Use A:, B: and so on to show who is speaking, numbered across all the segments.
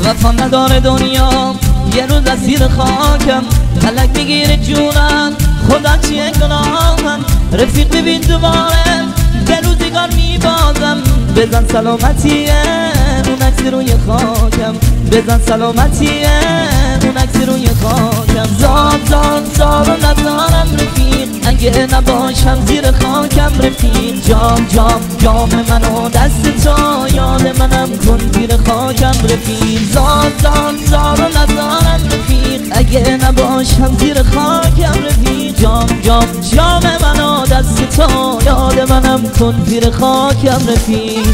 A: وفا نداره دنیا یه روز از زیر خاکم، فلک میگیره جونم خدا چیه گناهم. رفیق ببین دوباره به روزگار میبازم، بزن سلامتیه اون عکس روی خاکم، بزن سلامتیه اون عکس روی خاکم. زار و ندارم رفیق اگه نباشم زیر خاکم رفیق. جام منو دست تو یاد منم کن زیر خاکم رفیق. زار و ندارم رفیق اگه نباشم زیر خاکم رفیق. جام منو دست تو یاد منم کن زیر خاکم رفیق.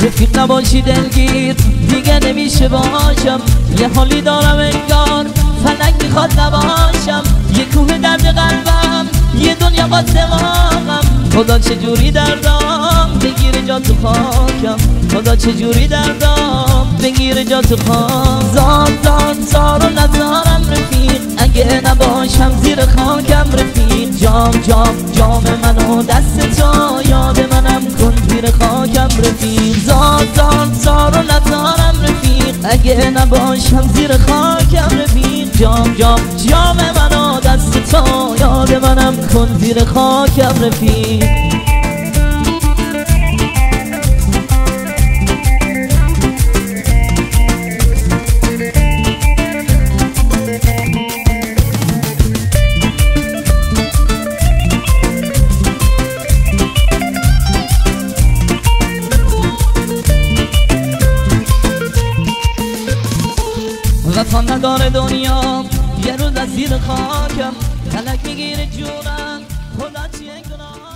A: رفیق نباشی دلگیر دیگه نمیشه باشم، یه حالی دارم انگار فلک میخواد نباشم. یه کوه درد قلبم یه دنیا با دماغم، خدا چجوری دردام بگیره جا تو خاکم، خدا چجوری دردام بگیره جا تو خاکم. زار و ندارم رفیق اگه نباشم زیر خاکم رفیق. جام منو دست تو یاد منم کن زیر خاکم رفیق. زار و ندارم رفیق اگه نباشم زیر خاکم رفیق. جام منو دست تو یاد منم کن زیر خاکم رفیق. وفا نداره دنیا یه روز از زیر خاکم، فلک میگیره جونم خدا چیه گناه.